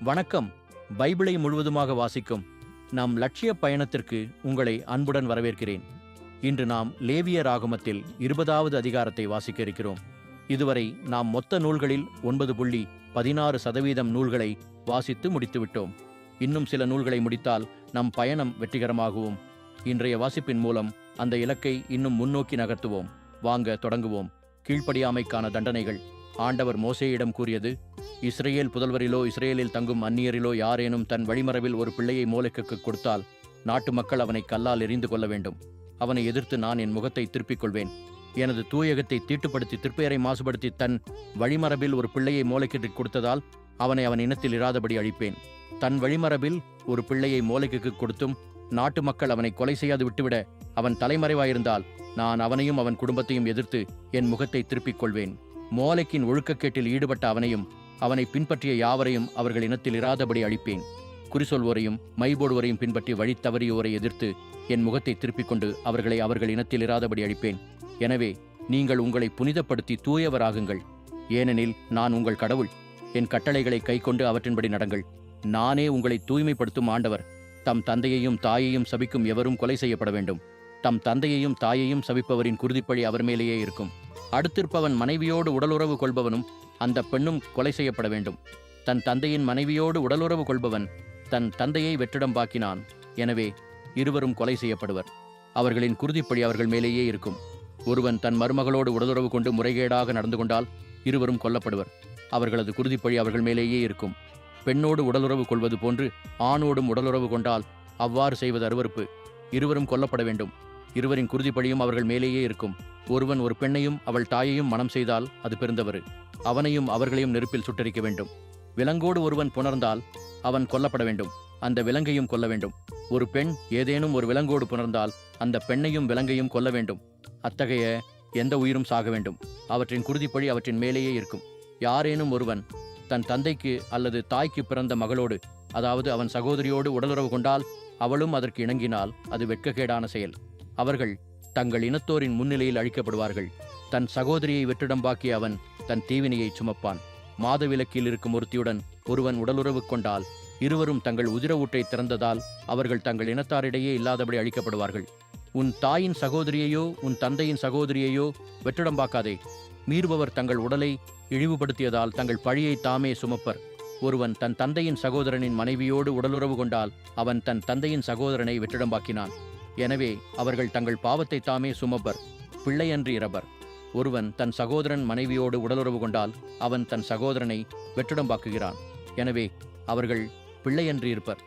வணக்கம். பைபிளை முழுவதுமாக வாசிக்கும் நம் லட்சிய பயணத்திற்கு உங்களை அன்புடன் வரவேற்கிறேன். இன்று நாம் லேவியராகமத்தில் 20வது அதிகாரத்தை வாசிக்க இருக்கிறோம். இதுவரை நாம் மொத்த நூல்களில் 9.16% நூல்களை வாசித்து முடித்துவிட்டோம். இன்னும் சில நூல்களை முடித்தால் நம் பயணம் வெற்றிகரமாகவும் இன்றைய வாசிப்பின் மூலம் அந்த இலக்கை இன்னும் முன்னோக்கி நகர்த்துவோம். வாங்க தொடங்குவோம். கீழ்ப்படியாமைக்கான தண்டனைகள். ஆண்டவர் மோசேயிடம் கூறியது: இஸ்ரேல் புதல்வரிலோ இஸ்ரேலில் தங்கும் அந்நியரிலோ யாரேனும் தன் வழிமரபில் ஒரு பிள்ளையை மோலெக்குக்கு கொடுத்தால் நாட்டு மக்கள் அவனை கல்லால் எறிந்து கொள்ள வேண்டும். அவனை எதிர்த்து நான் என் முகத்தை திருப்பிக் கொள்வேன். எனது தூயகத்தை தீட்டுப்படுத்தி திருப்பெயரை மாசுபடுத்தி தன் வழிமரபில் ஒரு பிள்ளையை மோலெக்கிற்கு கொடுத்ததால் அவனை அவன் இனத்தில் இராதபடி அழிப்பேன். தன் வழிமரபில் ஒரு பிள்ளையை மோலெக்குக்கு கொடுத்தும் நாட்டு மக்கள் அவனை கொலை செய்யாது விட்டுவிட அவன் தலைமறைவாயிருந்தால் நான் அவனையும் அவன் குடும்பத்தையும் எதிர்த்து என் முகத்தை திருப்பிக் கொள்வேன். மோலெக்கின் ஒழுக்கக்கேட்டில் ஈடுபட்ட அவனையும் அவனை பின்பற்றிய யாவரையும் அவர்கள் இனத்தில் இராதபடி அழிப்பேன். குறிசொல்வோரையும் மைபோடுவோரையும் பின்பற்றி வழி தவறியோரை எதிர்த்து என் முகத்தை திருப்பிக் கொண்டு அவர்களை அவர்கள் இனத்தில் இராதபடி அழிப்பேன். எனவே நீங்கள் உங்களை புனிதப்படுத்தி தூயவராகுங்கள், ஏனெனில் நான் உங்கள் கடவுள். என் கட்டளைகளை கைக்கொண்டு அவற்றின்படி நடங்கள். நானே உங்களை தூய்மைப்படுத்தும் ஆண்டவர். தம் தந்தையையும் தாயையும் சபிக்கும் எவரும் கொலை செய்யப்பட வேண்டும். தம் தந்தையையும் தாயையும் சபிப்பவரின் குருதிப்பழி அவர் மேலேயே இருக்கும். அடுத்திருப்பவன் மனைவியோடு உடலுறவு கொள்பவனும் அந்த பெண்ணும் கொலை செய்யப்பட வேண்டும். தன் தந்தையின் மனைவியோடு உடலுறவு கொள்பவன் தன் தந்தையை வெற்றிடம்பாக்கினான். எனவே இருவரும் கொலை செய்யப்படுவர். அவர்களின் குருதிப்பழி அவர்கள் மேலேயே இருக்கும். ஒருவன் தன் மருமகளோடு உடலுறவு கொண்டு முறைகேடாக நடந்து கொண்டால் இருவரும் கொல்லப்படுவர். அவர்களது குருதிப்பழி அவர்கள் மேலேயே இருக்கும். பெண்ணோடு உடலுறவு கொள்வது போன்று ஆணோடும் உடலுறவு கொண்டால் அவ்வாறு செய்வது அருவருப்பு. இருவரும் கொல்லப்பட வேண்டும். இருவரின் குருதிப்பழியும் அவர்கள் மேலேயே இருக்கும். ஒருவன் ஒரு பெண்ணையும் அவள் தாயையும் மணம் செய்தால் அது பெருந்தவறு. அவனையும் அவர்களையும் நெருப்பில் சுட்டரிக்க வேண்டும். விலங்கோடு ஒருவன் புணர்ந்தால் அவன் கொல்லப்பட வேண்டும். அந்த விலங்கையும் கொல்ல வேண்டும். ஒரு பெண் ஏதேனும் ஒரு விலங்கோடு புணர்ந்தால் அந்த பெண்ணையும் விலங்கையும் கொல்ல வேண்டும். அத்தகைய எந்த உயிரும் சாக வேண்டும். அவற்றின் குருதிப்பழி அவற்றின் மேலேயே இருக்கும். யாரேனும் ஒருவன் தன் தந்தைக்கு அல்லது தாய்க்கு பிறந்த மகளோடு, அதாவது அவன் சகோதரியோடு உடலுறவு கொண்டால் அவளும் அதற்கு இணங்கினால் அது வெட்கக்கேடான செயல். அவர்கள் தங்கள் இனத்தோரின் முன்னிலையில் அழிக்கப்படுவார்கள். தன் சகோதரியை வெற்றிடம்பாக்கிய அவன் தன் தீவினையை சுமப்பான். மாதவிலக்கில் இருக்கும் ஒருத்தியுடன் ஒருவன் உடலுறவு கொண்டால் இருவரும் தங்கள் உதிர ஊட்டை திறந்ததால் அவர்கள் தங்கள் இனத்தாரிடையே இல்லாதபடி அழிக்கப்படுவார்கள். உன் தாயின் சகோதரியையோ உன் தந்தையின் சகோதரியையோ வெற்றிடம்பாக்காதே. மீறுபவர் தங்கள் உடலை இழிவுபடுத்தியதால் தங்கள் பழியை தாமே சுமப்பர். ஒருவன் தன் தந்தையின் சகோதரனின் மனைவியோடு உடலுறவு கொண்டால் அவன் தன் தந்தையின் சகோதரனை வெற்றிடம்பாக்கினான். எனவே அவர்கள் தங்கள் பாவத்தை தாமே சுமப்பர், பிள்ளையன்று இறப்பர். ஒருவன் தன் சகோதரன் மனைவியோடு உடலுறவு கொண்டால் அவன் தன் சகோதரனை வெற்றிடம்பாக்குகிறான். எனவே அவர்கள் பிள்ளையன்று இருப்பர்.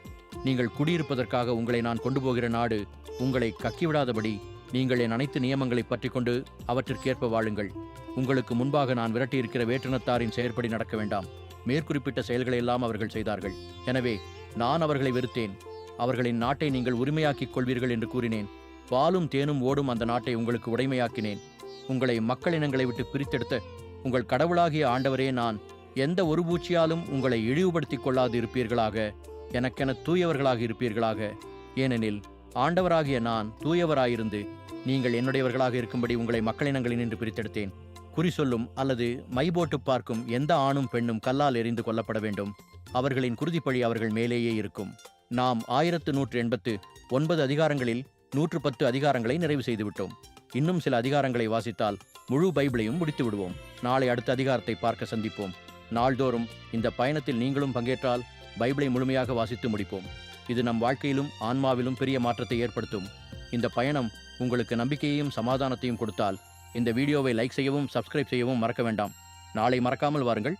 நீங்கள் குடியிருப்பதற்காக உங்களை நான் கொண்டு போகிற நாடு உங்களை கக்கிவிடாதபடி நீங்கள் என் அனைத்து நியமங்களை பற்றி கொண்டு அவற்றிற்கேற்ப வாழுங்கள். உங்களுக்கு முன்பாக நான் விரட்டியிருக்கிற வேற்றினத்தாரின் செயற்படி நடக்க வேண்டாம். மேற்குறிப்பிட்ட செயல்களையெல்லாம் அவர்கள் செய்தார்கள். எனவே நான் அவர்களை வெறுத்தேன். அவர்களின் நாட்டை நீங்கள் உரிமையாக்கிக் கொள்வீர்கள் என்று கூறினேன். பாலும் தேனும் ஓடும் அந்த நாட்டை உங்களுக்கு உடைமையாக்கினேன். உங்களை மக்களினங்களை விட்டு பிரித்தெடுத்த உங்கள் கடவுளாகிய ஆண்டவரே நான். எந்த ஒரு பூச்சியாலும் உங்களை இழிவுபடுத்திக் கொள்ளாது இருப்பீர்களாக. எனக்கென தூயவர்களாக இருப்பீர்களாக. ஏனெனில் ஆண்டவராகிய நான் தூயவராயிருந்து நீங்கள் என்னுடையவர்களாக இருக்கும்படி உங்களை மக்களினங்களினின்று பிரித்தெடுத்தேன். குறி சொல்லும் அல்லது மைபோட்டு பார்க்கும் எந்த ஆணும் பெண்ணும் கல்லால் எறிந்து கொல்லப்பட வேண்டும். அவர்களின் குருதிப்பழி அவர்கள் மேலேயே இருக்கும். நாம் 1189 அதிகாரங்களில் 110 அதிகாரங்களை நிறைவு செய்துவிட்டோம். இன்னும் சில அதிகாரங்களை வாசித்தால் முழு பைபிளையும் முடித்து விடுவோம். நாளை அடுத்த அதிகாரத்தை பார்க்க சந்திப்போம். நாள்தோறும் இந்த பயணத்தில் நீங்களும் பங்கேற்றால் பைபிளை முழுமையாக வாசித்து முடிப்போம். இது நம் வாழ்க்கையிலும் ஆன்மாவிலும் பெரிய மாற்றத்தை ஏற்படுத்தும். இந்த பயணம் உங்களுக்கு நம்பிக்கையையும் சமாதானத்தையும் கொடுத்தால் இந்த வீடியோவை லைக் செய்யவும் சப்ஸ்கிரைப் செய்யவும் மறக்க வேண்டாம். நாளை மறக்காமல் வாருங்கள்.